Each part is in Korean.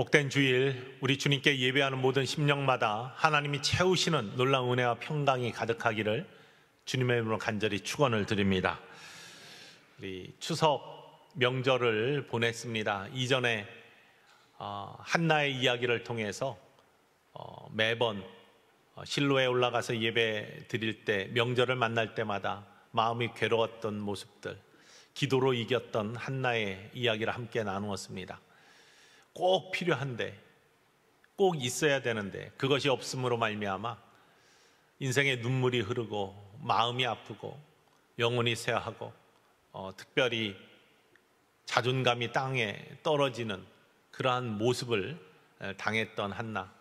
복된 주일, 우리 주님께 예배하는 모든 심령마다 하나님이 채우시는 놀라운 은혜와 평강이 가득하기를 주님의 이름으로 간절히 축원을 드립니다. 우리 추석 명절을 보냈습니다. 이전에 한나의 이야기를 통해서 매번 실로에 올라가서 예배 드릴 때, 명절을 만날 때마다 마음이 괴로웠던 모습들, 기도로 이겼던 한나의 이야기를 함께 나누었습니다. 꼭 필요한데, 꼭 있어야 되는데 그것이 없음으로 말미암아 인생의 눈물이 흐르고 마음이 아프고 영혼이 쇠하고 특별히 자존감이 땅에 떨어지는 그러한 모습을 당했던 한나.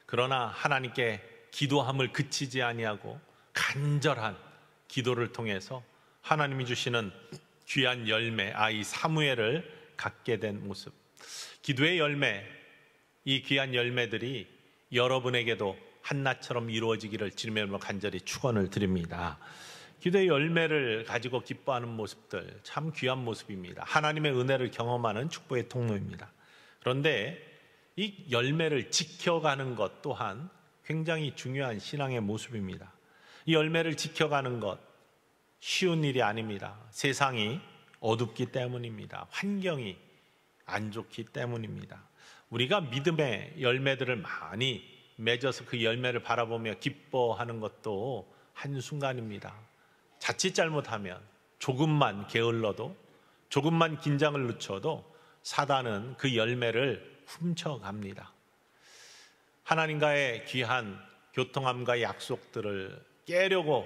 그러나 하나님께 기도함을 그치지 아니하고 간절한 기도를 통해서 하나님이 주시는 귀한 열매, 아이 사무엘을 갖게 된 모습. 기도의 열매, 이 귀한 열매들이 여러분에게도 한나처럼 이루어지기를 주님의 이름으로 간절히 축원을 드립니다. 기도의 열매를 가지고 기뻐하는 모습들, 참 귀한 모습입니다. 하나님의 은혜를 경험하는 축복의 통로입니다. 그런데 이 열매를 지켜가는 것 또한 굉장히 중요한 신앙의 모습입니다. 이 열매를 지켜가는 것 쉬운 일이 아닙니다. 세상이 어둡기 때문입니다. 환경이 안 좋기 때문입니다. 우리가 믿음의 열매들을 많이 맺어서 그 열매를 바라보며 기뻐하는 것도 한순간입니다. 자칫 잘못하면, 조금만 게을러도, 조금만 긴장을 늦춰도 사단은 그 열매를 훔쳐갑니다. 하나님과의 귀한 교통함과 약속들을 깨려고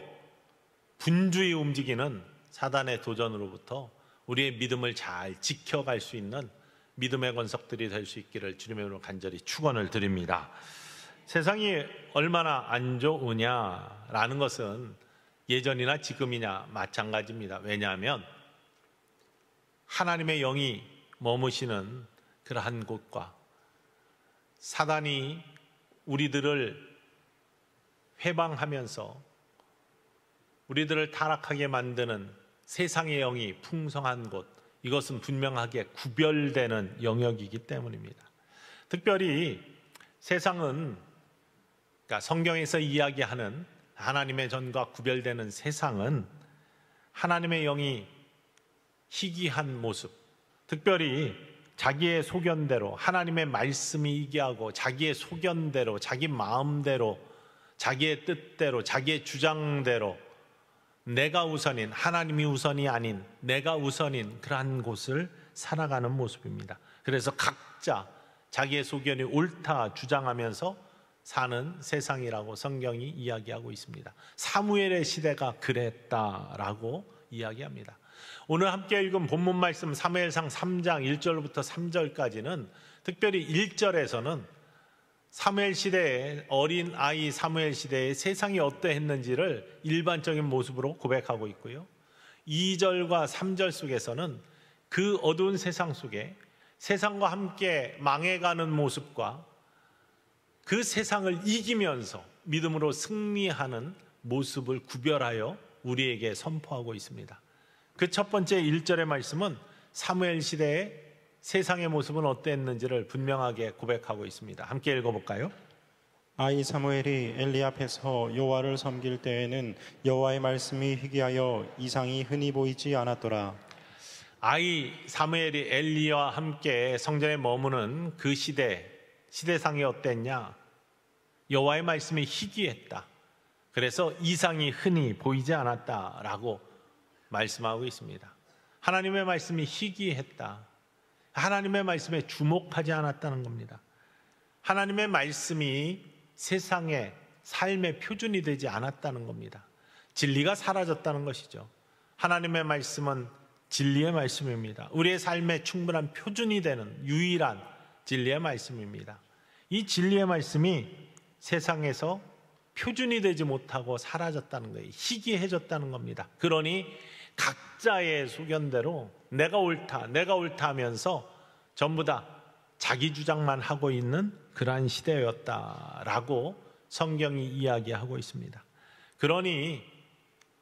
분주히 움직이는 사단의 도전으로부터 우리의 믿음을 잘 지켜갈 수 있는 믿음의 권석들이 될 수 있기를 주님의 이름으로 간절히 축원을 드립니다. 세상이 얼마나 안 좋으냐라는 것은 예전이나 지금이냐 마찬가지입니다. 왜냐하면 하나님의 영이 머무시는 그러한 곳과 사단이 우리들을 회방하면서 우리들을 타락하게 만드는 세상의 영이 풍성한 곳, 이것은 분명하게 구별되는 영역이기 때문입니다. 특별히 세상은, 그러니까 성경에서 이야기하는 하나님의 전과 구별되는 세상은 하나님의 영이 희귀한 모습, 특별히 자기의 소견대로 하나님의 말씀이 이기하고 자기의 소견대로, 자기 마음대로, 자기의 뜻대로, 자기의 주장대로 내가 우선인, 하나님이 우선이 아닌 내가 우선인 그러한 곳을 살아가는 모습입니다. 그래서 각자 자기의 소견이 옳다 주장하면서 사는 세상이라고 성경이 이야기하고 있습니다. 사무엘의 시대가 그랬다라고 이야기합니다. 오늘 함께 읽은 본문 말씀 사무엘상 3장 1절부터 3절까지는 특별히 1절에서는 사무엘 시대의 어린 아이 사무엘 시대의 세상이 어떠했는지를 일반적인 모습으로 고백하고 있고요. 2절과 3절 속에서는 그 어두운 세상 속에 세상과 함께 망해가는 모습과 그 세상을 이기면서 믿음으로 승리하는 모습을 구별하여 우리에게 선포하고 있습니다. 그 첫 번째 1절의 말씀은 사무엘 시대의 세상의 모습은 어땠는지를 분명하게 고백하고 있습니다. 함께 읽어볼까요? 아이 사무엘이 엘리 앞에서 여호와를 섬길 때에는 여호와의 말씀이 희귀하여 이상이 흔히 보이지 않았더라. 아이 사무엘이 엘리와 함께 성전에 머무는 그 시대상이 어땠냐? 여호와의 말씀이 희귀했다. 그래서 이상이 흔히 보이지 않았다라고 말씀하고 있습니다. 하나님의 말씀이 희귀했다. 하나님의 말씀에 주목하지 않았다는 겁니다. 하나님의 말씀이 세상의 삶의 표준이 되지 않았다는 겁니다. 진리가 사라졌다는 것이죠. 하나님의 말씀은 진리의 말씀입니다. 우리의 삶에 충분한 표준이 되는 유일한 진리의 말씀입니다. 이 진리의 말씀이 세상에서 표준이 되지 못하고 사라졌다는 거예요. 희귀해졌다는 겁니다. 그러니 각자의 소견대로 내가 옳다 하면서 전부 다 자기 주장만 하고 있는 그러한 시대였다라고 성경이 이야기하고 있습니다. 그러니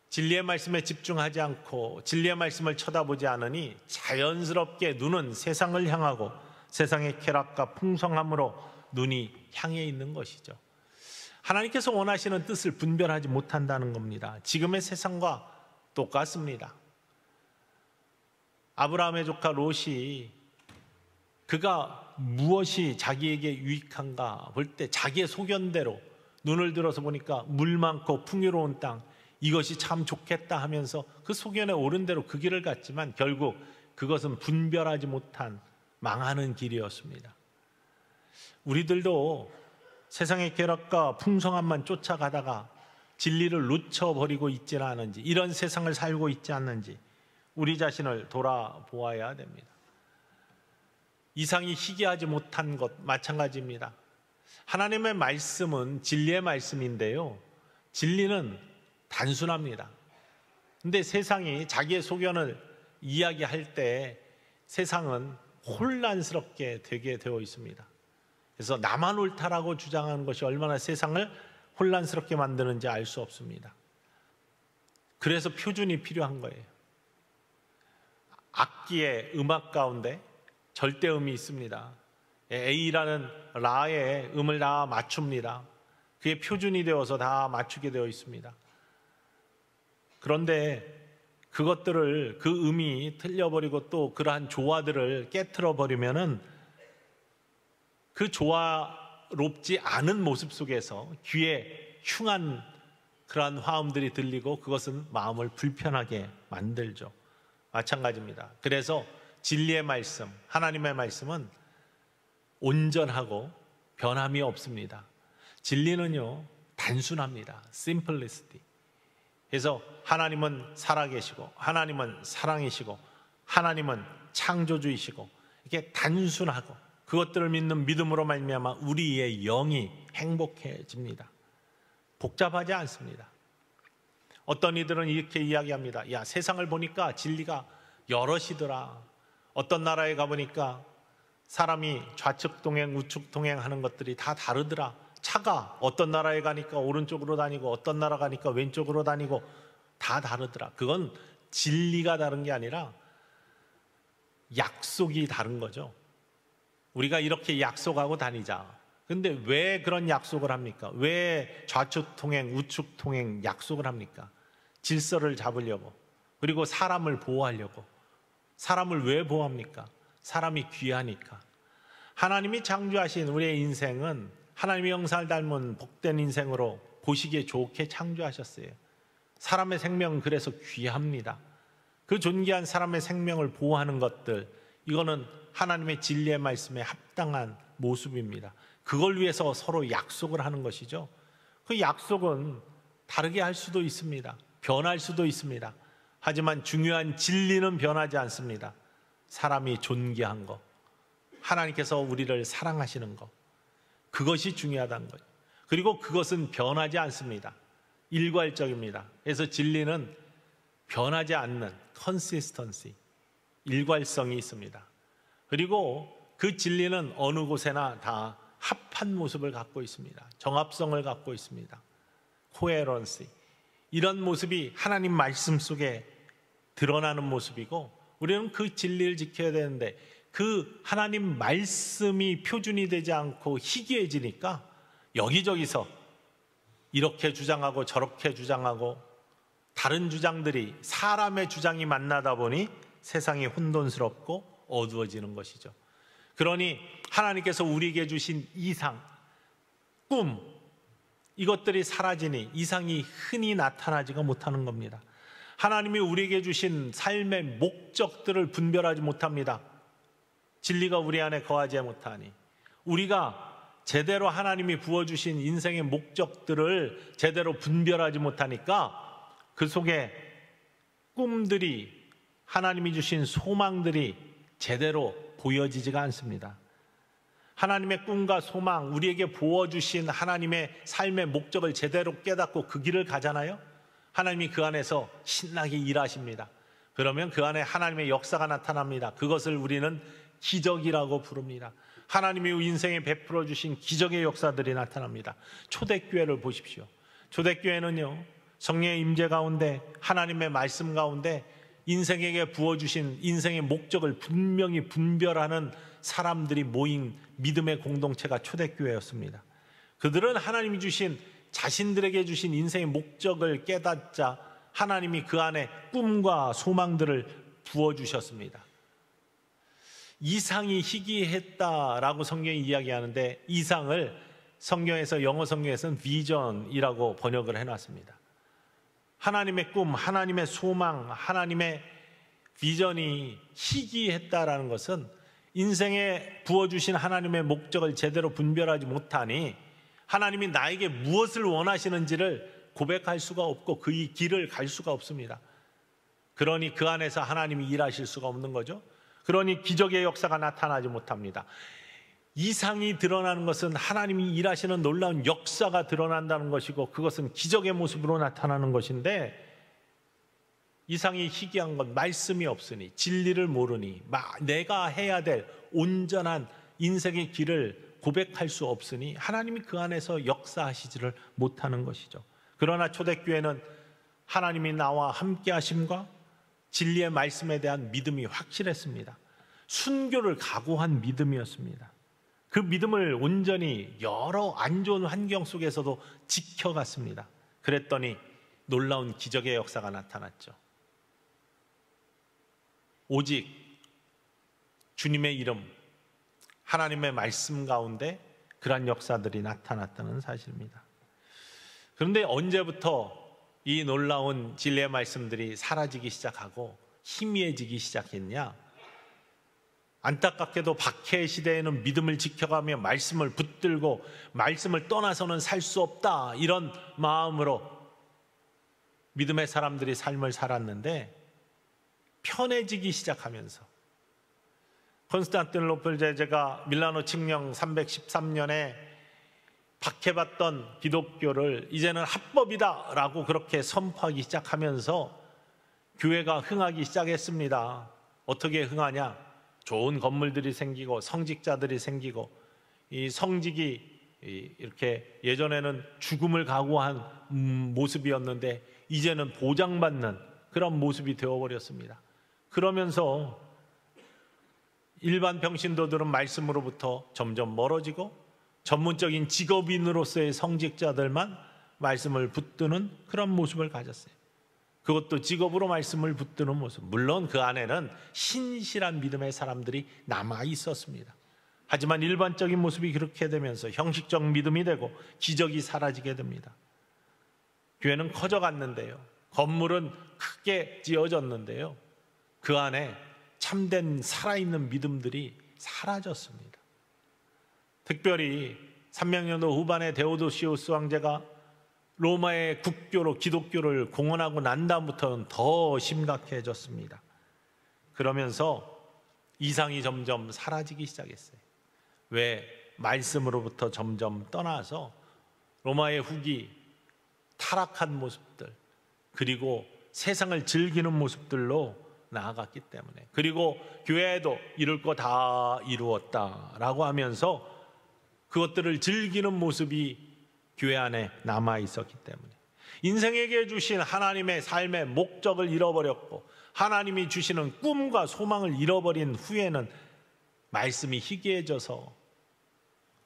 진리의 말씀에 집중하지 않고 진리의 말씀을 쳐다보지 않으니 자연스럽게 눈은 세상을 향하고 세상의 쾌락과 풍성함으로 눈이 향해 있는 것이죠. 하나님께서 원하시는 뜻을 분별하지 못한다는 겁니다. 지금의 세상과 똑같습니다. 아브라함의 조카 롯이 그가 무엇이 자기에게 유익한가 볼 때 자기의 소견대로 눈을 들어서 보니까 물 많고 풍요로운 땅, 이것이 참 좋겠다 하면서 그 소견에 옳은 대로 그 길을 갔지만 결국 그것은 분별하지 못한 망하는 길이었습니다. 우리들도 세상의 쾌락과 풍성함만 쫓아가다가 진리를 놓쳐버리고 있지는 않은지, 이런 세상을 살고 있지 않는지 우리 자신을 돌아보아야 됩니다. 이상이 희귀하지 못한 것 마찬가지입니다. 하나님의 말씀은 진리의 말씀인데요, 진리는 단순합니다. 근데 세상이 자기의 소견을 이야기할 때 세상은 혼란스럽게 되게 되어 있습니다. 그래서 나만 옳다라고 주장하는 것이 얼마나 세상을 혼란스럽게 만드는지 알 수 없습니다. 그래서 표준이 필요한 거예요. 악기의 음악 가운데 절대음이 있습니다. A라는 라의 음을 다 맞춥니다. 그게 표준이 되어서 다 맞추게 되어 있습니다. 그런데 그것들을, 그 음이 틀려버리고 또 그러한 조화들을 깨트려 버리면은 그 조화롭지 않은 모습 속에서 귀에 흉한 그러한 화음들이 들리고 그것은 마음을 불편하게 만들죠. 마찬가지입니다. 그래서 진리의 말씀, 하나님의 말씀은 온전하고 변함이 없습니다. 진리는요, 단순합니다. simplicity. 그래서 하나님은 살아계시고, 하나님은 사랑이시고, 하나님은 창조주이시고, 이렇게 단순하고 그것들을 믿는 믿음으로 말미암아 우리의 영이 행복해집니다. 복잡하지 않습니다. 어떤 이들은 이렇게 이야기합니다. 야, 세상을 보니까 진리가 여럿이더라. 어떤 나라에 가보니까 사람이 좌측 동행, 우측 동행하는 것들이 다 다르더라. 차가 어떤 나라에 가니까 오른쪽으로 다니고 어떤 나라 가니까 왼쪽으로 다니고 다 다르더라. 그건 진리가 다른 게 아니라 약속이 다른 거죠. 우리가 이렇게 약속하고 다니자. 근데 왜 그런 약속을 합니까? 왜 좌측 통행, 우측 통행 약속을 합니까? 질서를 잡으려고, 그리고 사람을 보호하려고. 사람을 왜 보호합니까? 사람이 귀하니까. 하나님이 창조하신 우리의 인생은 하나님의 형상을 닮은 복된 인생으로 보시기에 좋게 창조하셨어요. 사람의 생명은 그래서 귀합니다. 그 존귀한 사람의 생명을 보호하는 것들, 이거는 하나님의 진리의 말씀에 합당한 모습입니다. 그걸 위해서 서로 약속을 하는 것이죠. 그 약속은 다르게 할 수도 있습니다. 변할 수도 있습니다. 하지만 중요한 진리는 변하지 않습니다. 사람이 존귀한 것, 하나님께서 우리를 사랑하시는 것, 그것이 중요하다는 거죠. 그리고 그것은 변하지 않습니다. 일괄적입니다. 그래서 진리는 변하지 않는 consistency, 일괄성이 있습니다. 그리고 그 진리는 어느 곳에나 다 합한 모습을 갖고 있습니다. 정합성을 갖고 있습니다. coherency, 이런 모습이 하나님 말씀 속에 드러나는 모습이고, 우리는 그 진리를 지켜야 되는데 그 하나님 말씀이 표준이 되지 않고 희귀해지니까 여기저기서 이렇게 주장하고 저렇게 주장하고 다른 주장들이, 사람의 주장이 만나다 보니 세상이 혼돈스럽고 어두워지는 것이죠. 그러니 하나님께서 우리에게 주신 이상, 꿈, 이것들이 사라지니 이상이 흔히 나타나지가 못하는 겁니다. 하나님이 우리에게 주신 삶의 목적들을 분별하지 못합니다. 진리가 우리 안에 거하지 못하니, 우리가 제대로 하나님이 부어주신 인생의 목적들을 제대로 분별하지 못하니까 그 속에 꿈들이, 하나님이 주신 소망들이 제대로 보여지지가 않습니다. 하나님의 꿈과 소망, 우리에게 부어주신 하나님의 삶의 목적을 제대로 깨닫고 그 길을 가잖아요. 하나님이 그 안에서 신나게 일하십니다. 그러면 그 안에 하나님의 역사가 나타납니다. 그것을 우리는 기적이라고 부릅니다. 하나님이 인생에 베풀어 주신 기적의 역사들이 나타납니다. 초대교회를 보십시오. 초대교회는요, 성령의 임재 가운데, 하나님의 말씀 가운데 인생에게 부어주신 인생의 목적을 분명히 분별하는 사람들이 모인 믿음의 공동체가 초대교회였습니다. 그들은 하나님이 주신, 자신들에게 주신 인생의 목적을 깨닫자 하나님이 그 안에 꿈과 소망들을 부어주셨습니다. 이상이 희귀했다라고 성경이 이야기하는데, 이상을 성경에서, 영어 성경에서는 비전이라고 번역을 해놨습니다. 하나님의 꿈, 하나님의 소망, 하나님의 비전이 희귀했다라는 것은 인생에 부어주신 하나님의 목적을 제대로 분별하지 못하니 하나님이 나에게 무엇을 원하시는지를 고백할 수가 없고 그 길을 갈 수가 없습니다. 그러니 그 안에서 하나님이 일하실 수가 없는 거죠. 그러니 기적의 역사가 나타나지 못합니다. 이상이 드러나는 것은 하나님이 일하시는 놀라운 역사가 드러난다는 것이고, 그것은 기적의 모습으로 나타나는 것인데, 이상이 희귀한 건 말씀이 없으니, 진리를 모르니, 내가 해야 될 온전한 인생의 길을 고백할 수 없으니 하나님이 그 안에서 역사하시지를 못하는 것이죠. 그러나 초대교회는 하나님이 나와 함께 하심과 진리의 말씀에 대한 믿음이 확실했습니다. 순교를 각오한 믿음이었습니다. 그 믿음을 온전히 여러 안 좋은 환경 속에서도 지켜갔습니다. 그랬더니 놀라운 기적의 역사가 나타났죠. 오직 주님의 이름, 하나님의 말씀 가운데 그러한 역사들이 나타났다는 사실입니다. 그런데 언제부터 이 놀라운 진리의 말씀들이 사라지기 시작하고 희미해지기 시작했냐? 안타깝게도 박해 시대에는 믿음을 지켜가며 말씀을 붙들고 말씀을 떠나서는 살 수 없다, 이런 마음으로 믿음의 사람들이 삶을 살았는데, 편해지기 시작하면서 콘스탄티노플 제제가 밀라노 칙령 313년에 박해받던 기독교를 이제는 합법이다 라고 그렇게 선포하기 시작하면서 교회가 흥하기 시작했습니다. 어떻게 흥하냐? 좋은 건물들이 생기고 성직자들이 생기고, 이 성직이 이렇게 예전에는 죽음을 각오한 모습이었는데 이제는 보장받는 그런 모습이 되어버렸습니다. 그러면서 일반 평신도들은 말씀으로부터 점점 멀어지고 전문적인 직업인으로서의 성직자들만 말씀을 붙드는 그런 모습을 가졌어요. 그것도 직업으로 말씀을 붙드는 모습. 물론 그 안에는 신실한 믿음의 사람들이 남아 있었습니다. 하지만 일반적인 모습이 그렇게 되면서 형식적 믿음이 되고 기적이 사라지게 됩니다. 교회는 커져갔는데요, 건물은 크게 지어졌는데요, 그 안에 참된 살아있는 믿음들이 사라졌습니다. 특별히 300년도 후반에 데오도시우스 황제가 로마의 국교로 기독교를 공언하고 난 다음부터는 더 심각해졌습니다. 그러면서 이상이 점점 사라지기 시작했어요. 왜? 말씀으로부터 점점 떠나서 로마의 후기, 타락한 모습들, 그리고 세상을 즐기는 모습들로 나아갔기 때문에, 그리고 교회도 이룰 거 다 이루었다라고 하면서 그것들을 즐기는 모습이 교회 안에 남아 있었기 때문에, 인생에게 주신 하나님의 삶의 목적을 잃어버렸고 하나님이 주시는 꿈과 소망을 잃어버린 후에는 말씀이 희귀해져서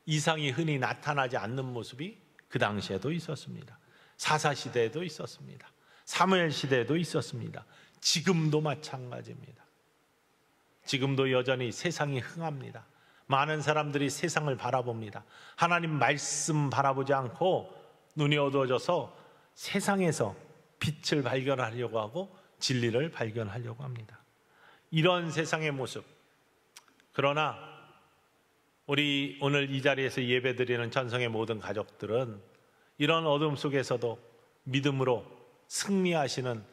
이상이 흔히 나타나지 않는 모습이 그 당시에도 있었습니다. 사사시대에도 있었습니다. 사무엘 시대에도 있었습니다. 지금도 마찬가지입니다. 지금도 여전히 세상이 흥합니다. 많은 사람들이 세상을 바라봅니다. 하나님 말씀 바라보지 않고 눈이 어두워져서 세상에서 빛을 발견하려고 하고 진리를 발견하려고 합니다. 이런 세상의 모습. 그러나 우리 오늘 이 자리에서 예배드리는 전성의 모든 가족들은 이런 어둠 속에서도 믿음으로 승리하시는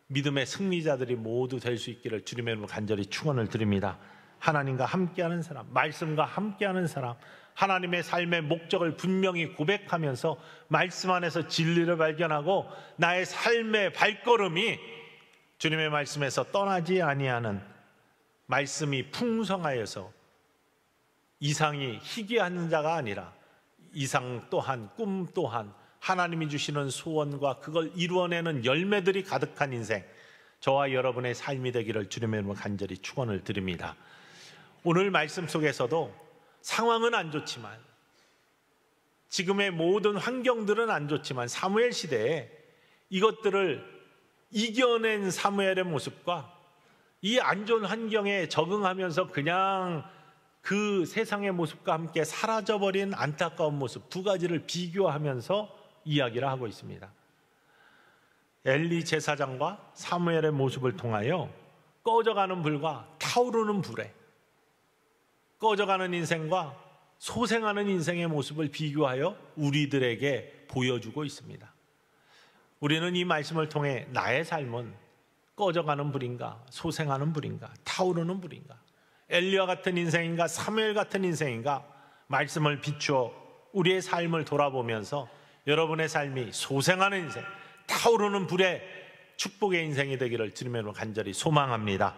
믿음의 승리자들이 모두 될 수 있기를 주님의 이름으로 간절히 축원을 드립니다. 하나님과 함께하는 사람, 말씀과 함께하는 사람, 하나님의 삶의 목적을 분명히 고백하면서 말씀 안에서 진리를 발견하고 나의 삶의 발걸음이 주님의 말씀에서 떠나지 아니하는, 말씀이 풍성하여서 이상이 희귀한 자가 아니라 이상 또한 꿈 또한 하나님이 주시는 소원과 그걸 이루어내는 열매들이 가득한 인생, 저와 여러분의 삶이 되기를 주님의 이름으로 간절히 축원을 드립니다. 오늘 말씀 속에서도 상황은 안 좋지만, 지금의 모든 환경들은 안 좋지만 사무엘 시대에 이것들을 이겨낸 사무엘의 모습과 이 안 좋은 환경에 적응하면서 그냥 그 세상의 모습과 함께 사라져버린 안타까운 모습, 두 가지를 비교하면서 이야기를 하고 있습니다. 엘리 제사장과 사무엘의 모습을 통하여 꺼져가는 불과 타오르는 불에, 꺼져가는 인생과 소생하는 인생의 모습을 비교하여 우리들에게 보여주고 있습니다. 우리는 이 말씀을 통해 나의 삶은 꺼져가는 불인가, 소생하는 불인가, 타오르는 불인가, 엘리와 같은 인생인가, 사무엘 같은 인생인가, 말씀을 비추어 우리의 삶을 돌아보면서 여러분의 삶이 소생하는 인생, 타오르는 불의 축복의 인생이 되기를 주님으로 간절히 소망합니다.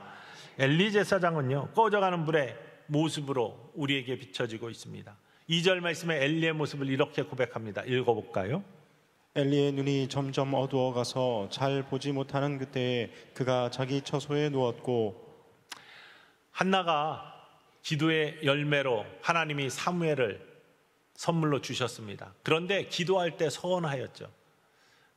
엘리 제사장은요, 꺼져가는 불의 모습으로 우리에게 비춰지고 있습니다. 2절 말씀에 엘리의 모습을 이렇게 고백합니다. 읽어볼까요? 엘리의 눈이 점점 어두워가서 잘 보지 못하는 그때에 그가 자기 처소에 누웠고, 한나가 기도의 열매로 하나님이 사무엘을 선물로 주셨습니다. 그런데 기도할 때 서원하였죠.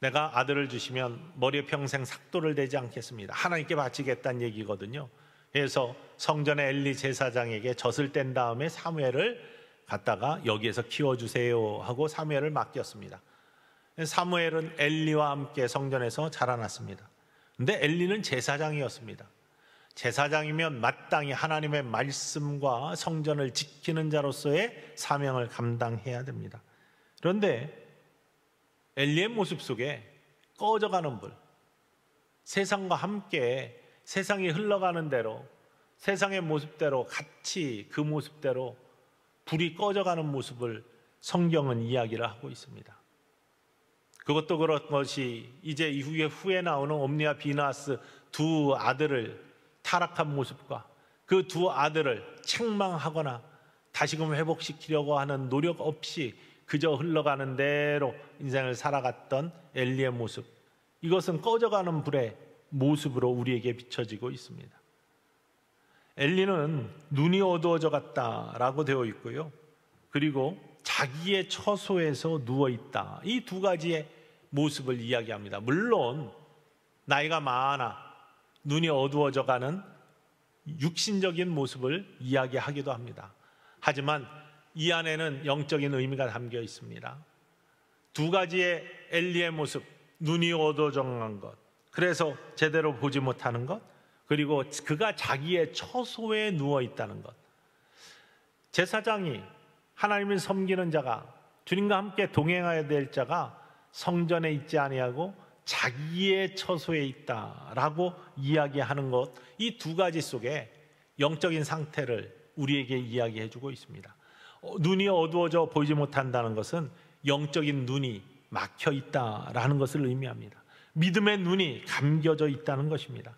내가 아들을 주시면 머리에 평생 삭도를 대지 않겠습니다. 하나님께 바치겠다는 얘기거든요. 그래서 성전의 엘리 제사장에게 젖을 뗀 다음에 사무엘을 갖다가 여기에서 키워주세요 하고 사무엘을 맡겼습니다. 사무엘은 엘리와 함께 성전에서 자라났습니다. 그런데 엘리는 제사장이었습니다. 제사장이면 마땅히 하나님의 말씀과 성전을 지키는 자로서의 사명을 감당해야 됩니다. 그런데 엘리의 모습 속에 꺼져가는 불, 세상과 함께 세상이 흘러가는 대로, 세상의 모습대로 같이 그 모습대로 불이 꺼져가는 모습을 성경은 이야기를 하고 있습니다. 그것도 그런 것이 이제 이후에 후에 나오는 옴니와 비나스 두 아들을 타락한 모습과 그 두 아들을 책망하거나 다시금 회복시키려고 하는 노력 없이 그저 흘러가는 대로 인생을 살아갔던 엘리의 모습, 이것은 꺼져가는 불의 모습으로 우리에게 비춰지고 있습니다. 엘리는 눈이 어두워져 갔다라고 되어 있고요, 그리고 자기의 처소에서 누워있다, 이 두 가지의 모습을 이야기합니다. 물론 나이가 많아 눈이 어두워져 가는 육신적인 모습을 이야기하기도 합니다. 하지만 이 안에는 영적인 의미가 담겨 있습니다. 두 가지의 엘리의 모습, 눈이 어두워져 간 것, 그래서 제대로 보지 못하는 것, 그리고 그가 자기의 처소에 누워 있다는 것. 제사장이, 하나님을 섬기는 자가, 주님과 함께 동행해야 될 자가 성전에 있지 아니하고 자기의 처소에 있다라고 이야기하는 것, 이 두 가지 속에 영적인 상태를 우리에게 이야기해 주고 있습니다. 눈이 어두워져 보이지 못한다는 것은 영적인 눈이 막혀 있다라는 것을 의미합니다. 믿음의 눈이 감겨져 있다는 것입니다.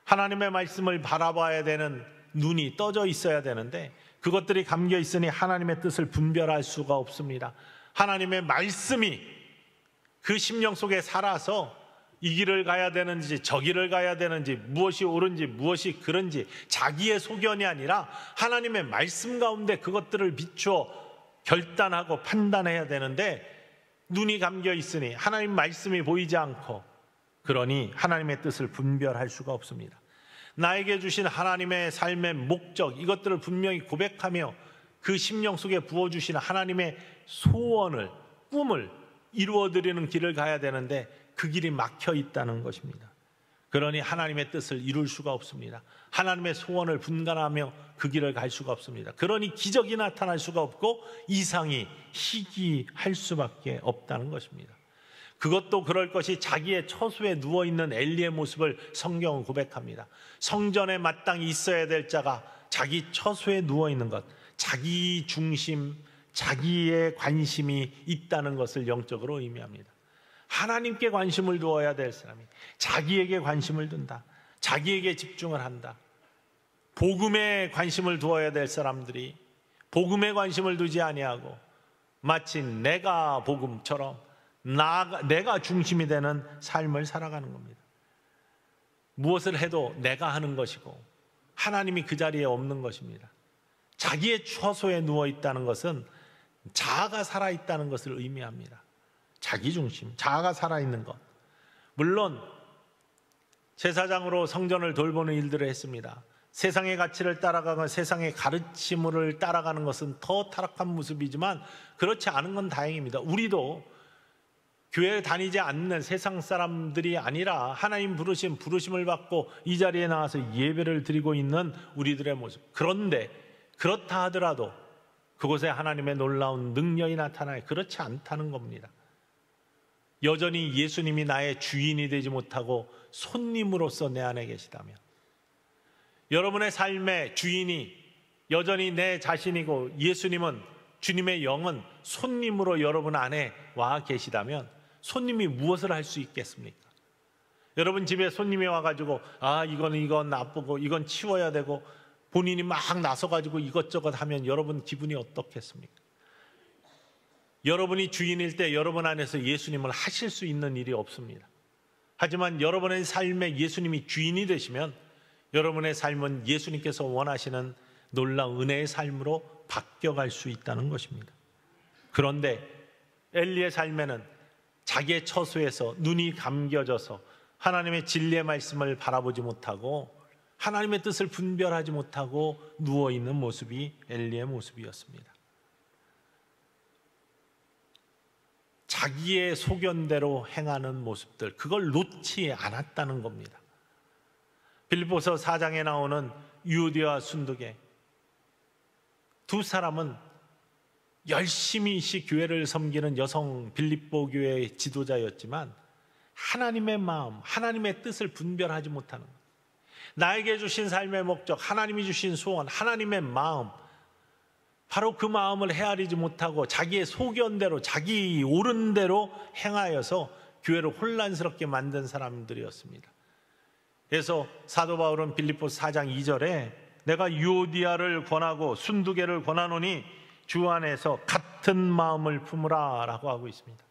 하나님의 말씀을 바라봐야 되는 눈이 떠져 있어야 되는데 그것들이 감겨 있으니 하나님의 뜻을 분별할 수가 없습니다. 하나님의 말씀이 그 심령 속에 살아서 이 길을 가야 되는지 저 길을 가야 되는지 무엇이 옳은지 무엇이 그른지 자기의 소견이 아니라 하나님의 말씀 가운데 그것들을 비추어 결단하고 판단해야 되는데 눈이 감겨 있으니 하나님 말씀이 보이지 않고, 그러니 하나님의 뜻을 분별할 수가 없습니다. 나에게 주신 하나님의 삶의 목적, 이것들을 분명히 고백하며 그 심령 속에 부어주신 하나님의 소원을, 꿈을 이루어드리는 길을 가야 되는데 그 길이 막혀 있다는 것입니다. 그러니 하나님의 뜻을 이룰 수가 없습니다. 하나님의 소원을 분간하며 그 길을 갈 수가 없습니다. 그러니 기적이 나타날 수가 없고 이상이 희귀할 수밖에 없다는 것입니다. 그것도 그럴 것이 자기의 처소에 누워있는 엘리의 모습을 성경은 고백합니다. 성전에 마땅히 있어야 될 자가 자기 처소에 누워있는 것, 자기 중심, 자기의 관심이 있다는 것을 영적으로 의미합니다. 하나님께 관심을 두어야 될 사람이 자기에게 관심을 둔다, 자기에게 집중을 한다. 복음에 관심을 두어야 될 사람들이 복음에 관심을 두지 아니하고 마치 내가 복음처럼 내가 중심이 되는 삶을 살아가는 겁니다. 무엇을 해도 내가 하는 것이고 하나님이 그 자리에 없는 것입니다. 자기의 처소에 누워 있다는 것은 자아가 살아있다는 것을 의미합니다. 자기 중심, 자아가 살아있는 것. 물론 제사장으로 성전을 돌보는 일들을 했습니다. 세상의 가치를 따라가고 세상의 가르침을 따라가는 것은 더 타락한 모습이지만 그렇지 않은 건 다행입니다. 우리도 교회에 다니지 않는 세상 사람들이 아니라 하나님 부르심을 받고 이 자리에 나와서 예배를 드리고 있는 우리들의 모습. 그런데 그렇다 하더라도 그곳에 하나님의 놀라운 능력이 나타나요. 그렇지 않다는 겁니다. 여전히 예수님이 나의 주인이 되지 못하고 손님으로서 내 안에 계시다면, 여러분의 삶의 주인이 여전히 내 자신이고 예수님은, 주님의 영은 손님으로 여러분 안에 와 계시다면 손님이 무엇을 할 수 있겠습니까? 여러분 집에 손님이 와가지고 이건 나쁘고 이건 치워야 되고 본인이 막 나서가지고 이것저것 하면 여러분 기분이 어떻겠습니까? 여러분이 주인일 때 여러분 안에서 예수님을 하실 수 있는 일이 없습니다. 하지만 여러분의 삶에 예수님이 주인이 되시면 여러분의 삶은 예수님께서 원하시는 놀라운 은혜의 삶으로 바뀌어갈 수 있다는 것입니다. 그런데 엘리의 삶에는 자기의 처소에서 눈이 감겨져서 하나님의 진리의 말씀을 바라보지 못하고 하나님의 뜻을 분별하지 못하고 누워있는 모습이 엘리의 모습이었습니다. 자기의 소견대로 행하는 모습들, 그걸 놓지 않았다는 겁니다. 빌립보서 4장에 나오는 유오디와 순두계 두 사람은 열심히 교회를 섬기는 여성 빌립보 교회의 지도자였지만 하나님의 마음, 하나님의 뜻을 분별하지 못하는 것. 나에게 주신 삶의 목적, 하나님이 주신 소원, 하나님의 마음, 바로 그 마음을 헤아리지 못하고 자기의 소견대로, 자기 옳은 대로 행하여서 교회를 혼란스럽게 만든 사람들이었습니다. 그래서 사도 바울은 빌립보서 4장 2절에 내가 유오디아를 권하고 순두계를 권하노니 주 안에서 같은 마음을 품으라 라고 하고 있습니다.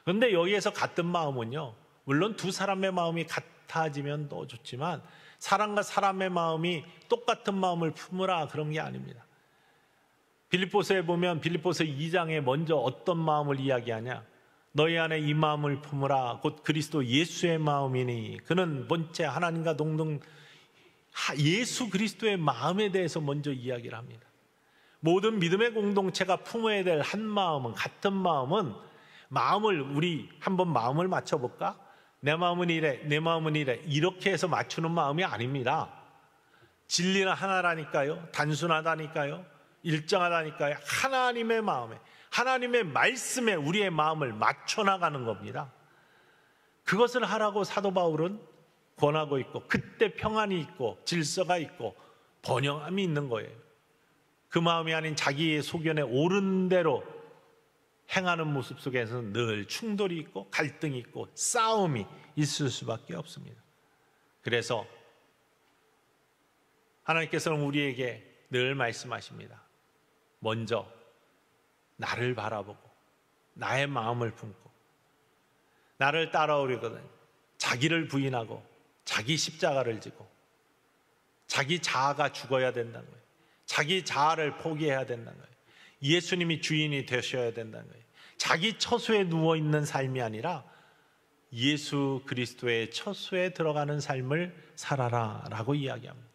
그런데 여기에서 같은 마음은요, 물론 두 사람의 마음이 같아지면 더 좋지만 사람과 사람의 마음이 똑같은 마음을 품으라 그런 게 아닙니다. 빌립보서에 보면 빌립보서 2장에 먼저 어떤 마음을 이야기하냐, 너희 안에 이 마음을 품으라 곧 그리스도 예수의 마음이니 그는 본체 하나님과 동등, 예수 그리스도의 마음에 대해서 먼저 이야기를 합니다. 모든 믿음의 공동체가 품어야 될 한 마음은, 같은 마음은, 마음을 우리 한번 마음을 맞춰볼까? 내 마음은 이래, 내 마음은 이래, 이렇게 해서 맞추는 마음이 아닙니다. 진리는 하나라니까요. 단순하다니까요. 일정하다니까요. 하나님의 마음에, 하나님의 말씀에 우리의 마음을 맞춰나가는 겁니다. 그것을 하라고 사도 바울은 권하고 있고, 그때 평안이 있고 질서가 있고 번영함이 있는 거예요. 그 마음이 아닌 자기의 소견에 옳은 대로 행하는 모습 속에서는 늘 충돌이 있고 갈등이 있고 싸움이 있을 수밖에 없습니다. 그래서 하나님께서는 우리에게 늘 말씀하십니다. 먼저 나를 바라보고 나의 마음을 품고 나를 따라오려거든 자기를 부인하고 자기 십자가를 지고 자기 자아가 죽어야 된다는 거예요. 자기 자아를 포기해야 된다는 거예요. 예수님이 주인이 되셔야 된다는 거예요. 자기 처소에 누워있는 삶이 아니라 예수 그리스도의 처소에 들어가는 삶을 살아라 라고 이야기합니다.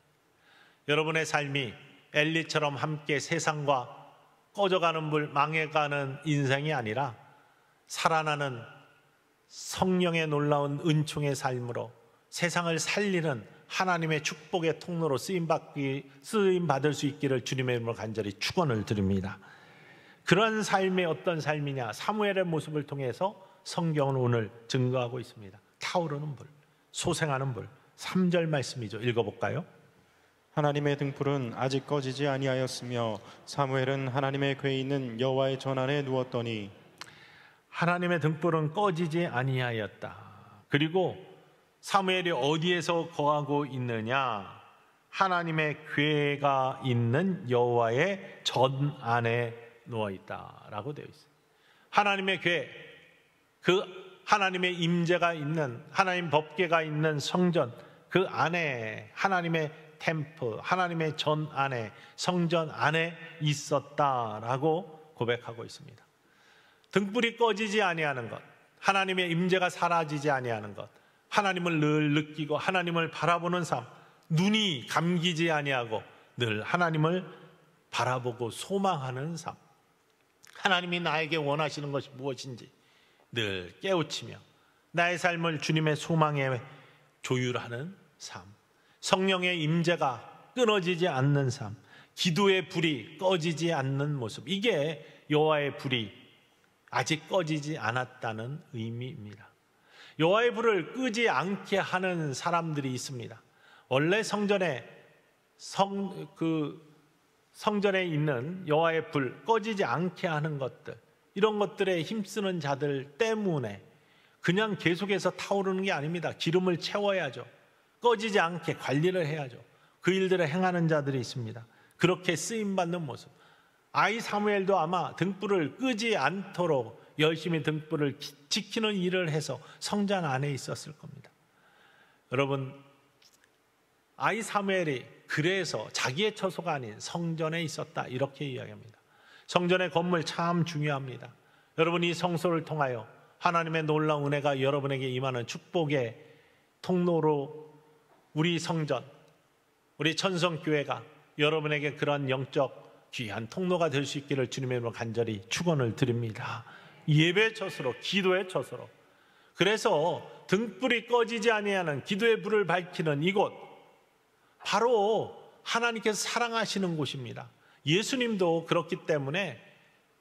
여러분의 삶이 엘리처럼 함께 세상과 꺼져가는 불, 망해가는 인생이 아니라 살아나는 성령의 놀라운 은총의 삶으로 세상을 살리는 하나님의 축복의 통로로 쓰임받을 수 있기를 주님의 이름으로 간절히 축원을 드립니다. 그런 삶이 어떤 삶이냐, 사무엘의 모습을 통해서 성경은 오늘 증거하고 있습니다. 타오르는 불, 소생하는 불, 3절 말씀이죠. 읽어볼까요? 하나님의 등불은 아직 꺼지지 아니하였으며 사무엘은 하나님의 궤에 있는 여호와의 전안에 누웠더니, 하나님의 등불은 꺼지지 아니하였다. 그리고 사무엘이 어디에서 거하고 있느냐? 하나님의 궤가 있는 여호와의 전 안에 누워있다라고 되어 있어요. 하나님의 궤, 그 하나님의 임재가 있는, 하나님 법궤가 있는 성전, 그 안에 하나님의 템플, 하나님의 전 안에, 성전 안에 있었다라고 고백하고 있습니다. 등불이 꺼지지 아니하는 것, 하나님의 임재가 사라지지 아니하는 것, 하나님을 늘 느끼고 하나님을 바라보는 삶, 눈이 감기지 아니하고 늘 하나님을 바라보고 소망하는 삶, 하나님이 나에게 원하시는 것이 무엇인지 늘 깨우치며 나의 삶을 주님의 소망에 조율하는 삶, 성령의 임재가 끊어지지 않는 삶, 기도의 불이 꺼지지 않는 모습, 이게 여호와의 불이 아직 꺼지지 않았다는 의미입니다. 여호와의 불을 끄지 않게 하는 사람들이 있습니다. 원래 성전에 있는 여호와의 불 꺼지지 않게 하는 것들, 이런 것들에 힘쓰는 자들 때문에 그냥 계속해서 타오르는 게 아닙니다. 기름을 채워야죠. 꺼지지 않게 관리를 해야죠. 그 일들을 행하는 자들이 있습니다. 그렇게 쓰임받는 모습, 아이 사무엘도 아마 등불을 끄지 않도록 열심히 등불을 지키는 일을 해서 성전 안에 있었을 겁니다. 여러분, 아이 사무엘이 그래서 자기의 처소가 아닌 성전에 있었다, 이렇게 이야기합니다. 성전의 건물 참 중요합니다. 여러분, 이 성소를 통하여 하나님의 놀라운 은혜가 여러분에게 임하는 축복의 통로로 우리 성전, 우리 천성교회가 여러분에게 그런 영적 귀한 통로가 될 수 있기를 주님의 이름으로 간절히 축원을 드립니다. 예배의 처소로, 기도의 처소로. 그래서 등불이 꺼지지 아니하는 기도의 불을 밝히는 이곳, 바로 하나님께서 사랑하시는 곳입니다. 예수님도 그렇기 때문에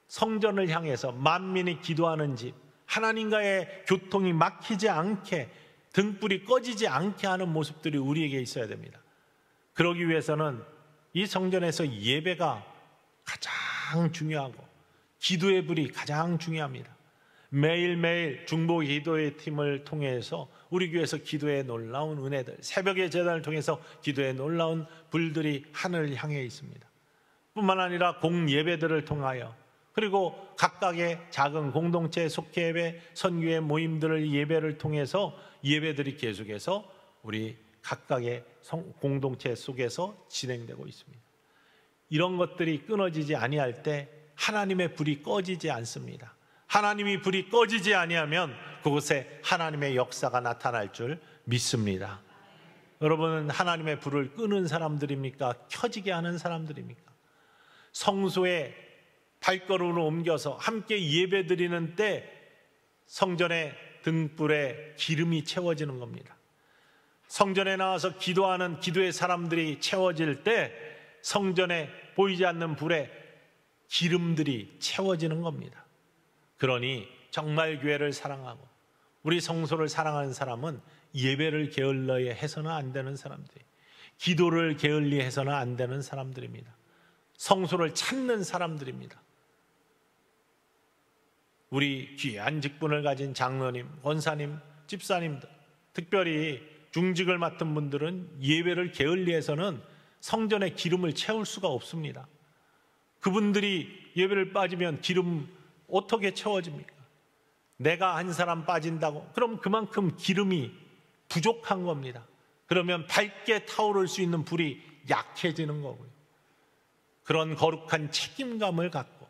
성전을 향해서 만민이 기도하는 집, 하나님과의 교통이 막히지 않게, 등불이 꺼지지 않게 하는 모습들이 우리에게 있어야 됩니다. 그러기 위해서는 이 성전에서 예배가 가장 중요하고 기도의 불이 가장 중요합니다. 매일매일 중보 기도의 팀을 통해서 우리 교회에서 기도의 놀라운 은혜들, 새벽의 제단을 통해서 기도의 놀라운 불들이 하늘을 향해 있습니다. 뿐만 아니라 공예배들을 통하여, 그리고 각각의 작은 공동체 속회 예배, 선교회 모임들을 예배를 통해서 예배들이 계속해서 우리 각각의 공동체 속에서 진행되고 있습니다. 이런 것들이 끊어지지 아니할 때 하나님의 불이 꺼지지 않습니다. 하나님이 불이 꺼지지 아니하면 그곳에 하나님의 역사가 나타날 줄 믿습니다. 여러분은 하나님의 불을 끄는 사람들입니까? 켜지게 하는 사람들입니까? 성소에 발걸음으로 옮겨서 함께 예배드리는 때 성전의 등불에 기름이 채워지는 겁니다. 성전에 나와서 기도하는 기도의 사람들이 채워질 때 성전에 보이지 않는 불에 기름들이 채워지는 겁니다. 그러니 정말 교회를 사랑하고 우리 성소를 사랑하는 사람은 예배를 게을러 해서는 안 되는 사람들이, 기도를 게을리 해서는 안 되는 사람들입니다. 성소를 찾는 사람들입니다. 우리 귀한 직분을 가진 장로님, 권사님, 집사님들, 특별히 중직을 맡은 분들은 예배를 게을리해서는 성전에 기름을 채울 수가 없습니다. 그분들이 예배를 빠지면 기름 어떻게 채워집니까? 내가 한 사람 빠진다고? 그럼 그만큼 기름이 부족한 겁니다. 그러면 밝게 타오를 수 있는 불이 약해지는 거고요. 그런 거룩한 책임감을 갖고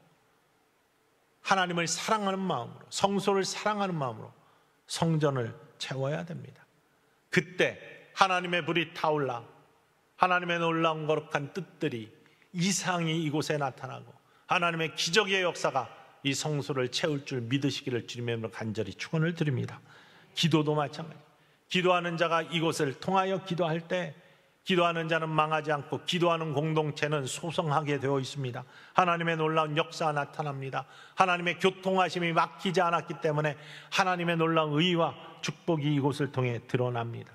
하나님을 사랑하는 마음으로, 성소를 사랑하는 마음으로 성전을 채워야 됩니다. 그때 하나님의 불이 타올라 하나님의 놀라운 거룩한 뜻들이, 이상이 이곳에 나타나고 하나님의 기적의 역사가 이 성소를 채울 줄 믿으시기를 주님의 이름으로 간절히 축원을 드립니다. 기도도 마찬가지. 기도하는 자가 이곳을 통하여 기도할 때 기도하는 자는 망하지 않고 기도하는 공동체는 소성하게 되어 있습니다. 하나님의 놀라운 역사가 나타납니다. 하나님의 교통하심이 막히지 않았기 때문에 하나님의 놀라운 의와 축복이 이곳을 통해 드러납니다.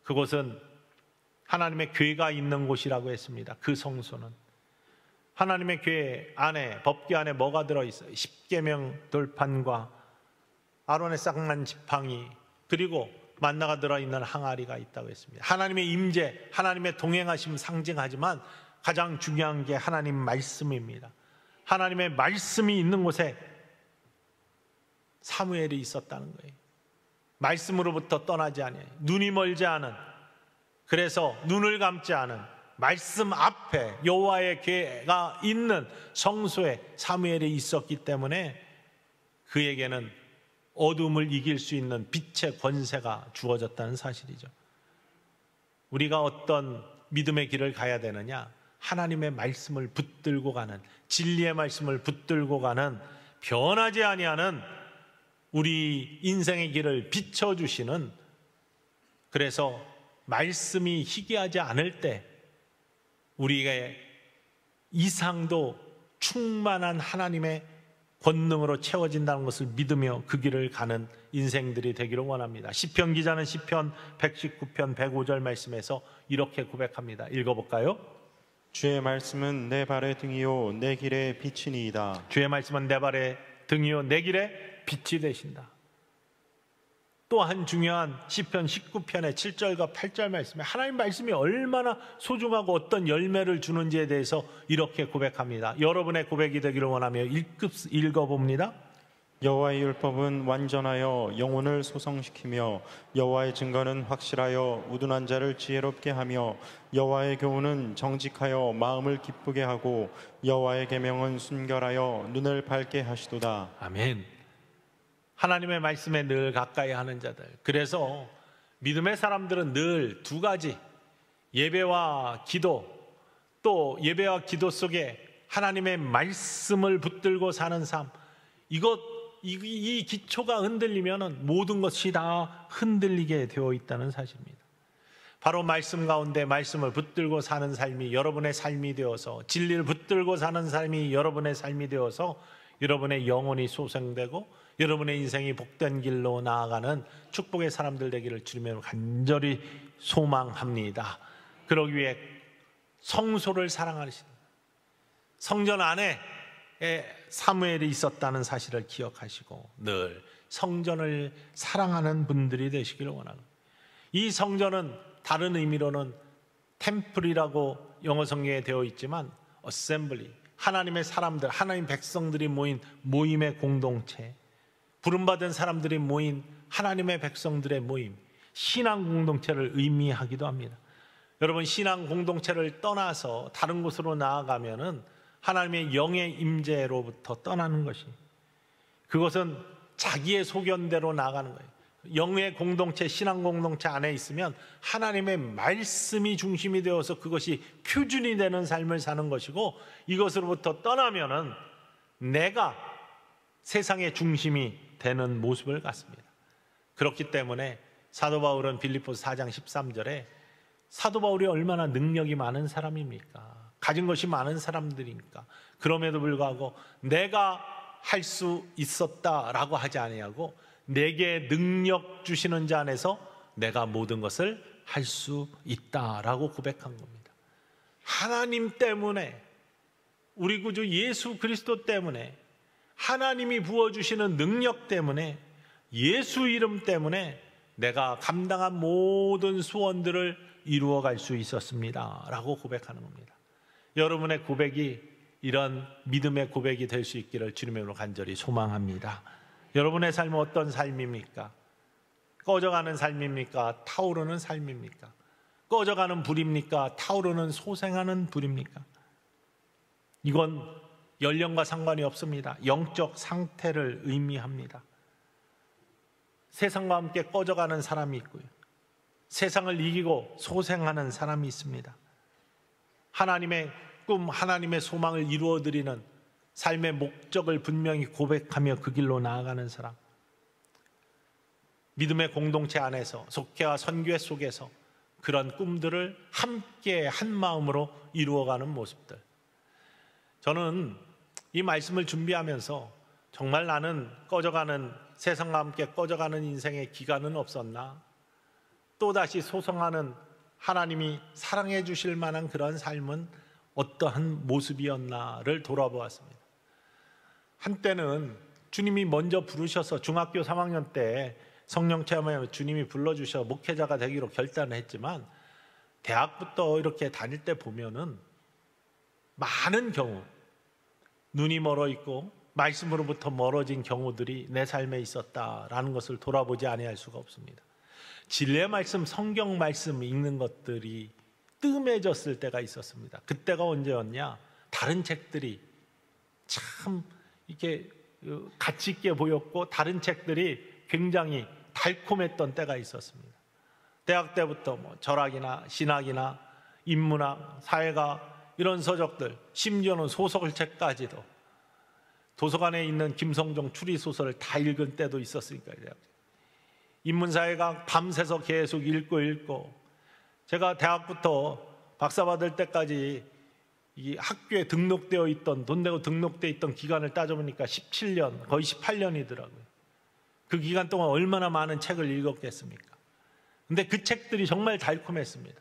그곳은 하나님의 교회가 있는 곳이라고 했습니다. 그 성소는 하나님의 교회 안에, 법궤 안에 뭐가 들어있어요? 십계명 돌판과 아론의 쌍난 지팡이, 그리고 만나가 들어있는 항아리가 있다고 했습니다. 하나님의 임재, 하나님의 동행하심 상징하지만 가장 중요한 게 하나님 말씀입니다. 하나님의 말씀이 있는 곳에 사무엘이 있었다는 거예요. 말씀으로부터 떠나지 아니하여 눈이 멀지 않은 그래서 눈을 감지 않은 말씀 앞에 여호와의 궤가 있는 성소에 사무엘이 있었기 때문에 그에게는 어둠을 이길 수 있는 빛의 권세가 주어졌다는 사실이죠. 우리가 어떤 믿음의 길을 가야 되느냐? 하나님의 말씀을 붙들고 가는, 진리의 말씀을 붙들고 가는, 변하지 아니하는 우리 인생의 길을 비춰주시는, 그래서 말씀이 희귀하지 않을 때 우리의 이상도 충만한 하나님의 권능으로 채워진다는 것을 믿으며 그 길을 가는 인생들이 되기를 원합니다. 시편 기자는 시편 119편 105절 말씀에서 이렇게 고백합니다. 읽어볼까요? 주의 말씀은 내 발의 등이요 내 길의 빛이니이다. 주의 말씀은 내 발의 등이요 내 길의 빛이 되신다. 또 한 중요한 시편 19편의 7절과 8절 말씀에 하나님 말씀이 얼마나 소중하고 어떤 열매를 주는지에 대해서 이렇게 고백합니다. 여러분의 고백이 되기를 원하며 읽어봅니다. 여호와의 율법은 완전하여 영혼을 소성시키며 여호와의 증거는 확실하여 우둔한 자를 지혜롭게 하며 여호와의 교훈은 정직하여 마음을 기쁘게 하고 여호와의 계명은 순결하여 눈을 밝게 하시도다. 아멘. 하나님의 말씀에 늘 가까이 하는 자들. 그래서 믿음의 사람들은 늘 두 가지, 예배와 기도, 또 예배와 기도 속에 하나님의 말씀을 붙들고 사는 삶, 이 기초가 흔들리면 모든 것이 다 흔들리게 되어 있다는 사실입니다. 바로 말씀 가운데 말씀을 붙들고 사는 삶이 여러분의 삶이 되어서, 진리를 붙들고 사는 삶이 여러분의 삶이 되어서 여러분의 영혼이 소생되고 여러분의 인생이 복된 길로 나아가는 축복의 사람들 되기를 주님으로 간절히 소망합니다. 그러기 위해 성소를 사랑하시는, 성전 안에 사무엘이 있었다는 사실을 기억하시고 늘 성전을 사랑하는 분들이 되시기를 원합니다. 이 성전은 다른 의미로는 템플이라고 영어 성경에 되어 있지만 어셈블리, 하나님의 사람들, 하나님 백성들이 모인 모임의 공동체, 부름받은 사람들이 모인 하나님의 백성들의 모임, 신앙 공동체를 의미하기도 합니다. 여러분, 신앙 공동체를 떠나서 다른 곳으로 나아가면은 하나님의 영의 임재로부터 떠나는 것이, 그것은 자기의 소견대로 나아가는 거예요. 영의 공동체, 신앙 공동체 안에 있으면 하나님의 말씀이 중심이 되어서 그것이 표준이 되는 삶을 사는 것이고, 이것으로부터 떠나면은 내가 세상의 중심이 되는 모습을 갖습니다. 그렇기 때문에 사도 바울은 빌립보서 4장 13절에 사도 바울이 얼마나 능력이 많은 사람입니까? 가진 것이 많은 사람들이니까. 그럼에도 불구하고 내가 할 수 있었다라고 하지 아니하고 내게 능력 주시는 자 안에서 내가 모든 것을 할 수 있다라고 고백한 겁니다. 하나님 때문에, 우리 구주 예수 그리스도 때문에, 하나님이 부어주시는 능력 때문에, 예수 이름 때문에 내가 감당한 모든 소원들을 이루어갈 수 있었습니다 라고 고백하는 겁니다. 여러분의 고백이 이런 믿음의 고백이 될 수 있기를 주님으로 간절히 소망합니다. 여러분의 삶은 어떤 삶입니까? 꺼져가는 삶입니까? 타오르는 삶입니까? 꺼져가는 불입니까? 타오르는 소생하는 불입니까? 이건 연령과 상관이 없습니다. 영적 상태를 의미합니다. 세상과 함께 꺼져가는 사람이 있고요, 세상을 이기고 소생하는 사람이 있습니다. 하나님의 꿈, 하나님의 소망을 이루어드리는 삶의 목적을 분명히 고백하며 그 길로 나아가는 사람, 믿음의 공동체 안에서, 속회와 선교회 속에서 그런 꿈들을 함께 한 마음으로 이루어가는 모습들. 저는 이 말씀을 준비하면서 정말 나는 꺼져가는, 세상과 함께 꺼져가는 인생의 기간은 없었나? 또다시 소성하는 하나님이 사랑해 주실 만한 그런 삶은 어떠한 모습이었나를 돌아보았습니다. 한때는 주님이 먼저 부르셔서 중학교 3학년 때 성령 체험에 주님이 불러주셔 목회자가 되기로 결단을 했지만, 대학부터 이렇게 다닐 때 보면은 많은 경우 눈이 멀어 있고 말씀으로부터 멀어진 경우들이 내 삶에 있었다라는 것을 돌아보지 아니할 수가 없습니다. 진리의 말씀, 성경 말씀 읽는 것들이 뜸해졌을 때가 있었습니다. 그때가 언제였냐? 다른 책들이 참 이렇게 가치 있게 보였고 다른 책들이 굉장히 달콤했던 때가 있었습니다. 대학 때부터 뭐 철학이나 신학이나 인문학, 사회학 이런 서적들, 심지어는 소설책까지도 도서관에 있는 김성종 추리소설을 다 읽은 때도 있었으니까요. 인문사회학 밤새서 계속 읽고 제가 대학부터 박사 받을 때까지 이 학교에 등록되어 있던, 돈 내고 등록되어 있던 기간을 따져보니까 17년, 거의 18년이더라고요. 그 기간 동안 얼마나 많은 책을 읽었겠습니까? 근데 그 책들이 정말 달콤했습니다.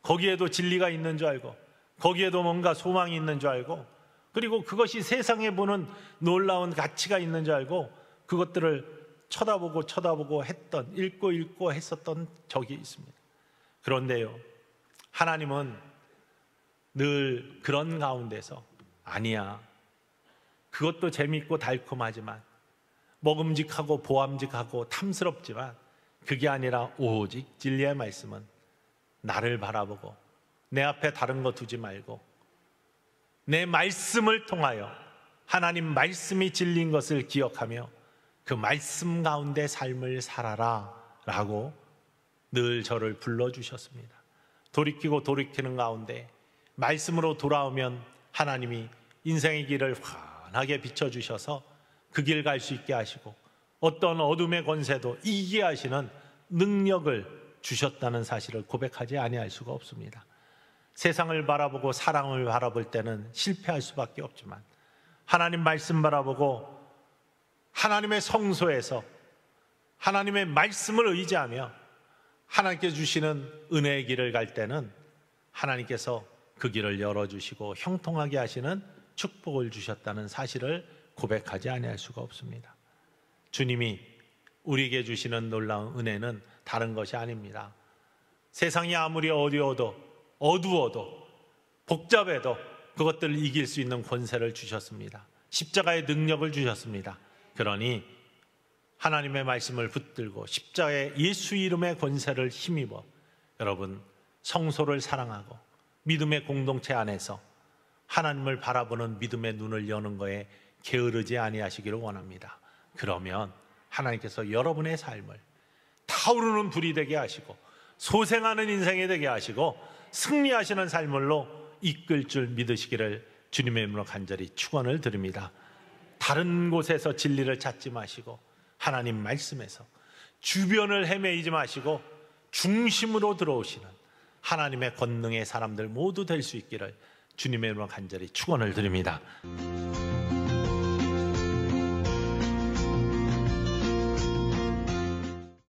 거기에도 진리가 있는 줄 알고, 거기에도 뭔가 소망이 있는 줄 알고, 그리고 그것이 세상에 보는 놀라운 가치가 있는 줄 알고 그것들을 쳐다보고 했던, 읽고 했었던 적이 있습니다. 그런데요, 하나님은 늘 그런 가운데서 아니야, 그것도 재밌고 달콤하지만 먹음직하고 보암직하고 탐스럽지만 그게 아니라 오직 진리의 말씀은 나를 바라보고 내 앞에 다른 거 두지 말고 내 말씀을 통하여 하나님 말씀이 진리인 것을 기억하며 그 말씀 가운데 삶을 살아라 라고 늘 저를 불러주셨습니다. 돌이키고 돌이키는 가운데 말씀으로 돌아오면 하나님이 인생의 길을 환하게 비춰주셔서 그 길 갈 수 있게 하시고 어떤 어둠의 권세도 이기게 하시는 능력을 주셨다는 사실을 고백하지 아니할 수가 없습니다. 세상을 바라보고 사랑을 바라볼 때는 실패할 수밖에 없지만 하나님 말씀 바라보고 하나님의 성소에서 하나님의 말씀을 의지하며 하나님께서 주시는 은혜의 길을 갈 때는 하나님께서 그 길을 열어주시고 형통하게 하시는 축복을 주셨다는 사실을 고백하지 아니할 수가 없습니다. 주님이 우리에게 주시는 놀라운 은혜는 다른 것이 아닙니다. 세상이 아무리 어두워도 복잡해도 그것들을 이길 수 있는 권세를 주셨습니다. 십자가의 능력을 주셨습니다. 그러니 하나님의 말씀을 붙들고 십자가의 예수 이름의 권세를 힘입어 여러분 성소를 사랑하고 믿음의 공동체 안에서 하나님을 바라보는 믿음의 눈을 여는 거에 게으르지 아니하시기를 원합니다. 그러면 하나님께서 여러분의 삶을 타오르는 불이 되게 하시고 소생하는 인생이 되게 하시고 승리하시는 삶으로 이끌 줄 믿으시기를 주님의 이름으로 간절히 축원을 드립니다. 다른 곳에서 진리를 찾지 마시고 하나님 말씀에서 주변을 헤매이지 마시고 중심으로 들어오시는 하나님의 권능의 사람들 모두 될 수 있기를 주님의 이름으로 간절히 축원을 드립니다.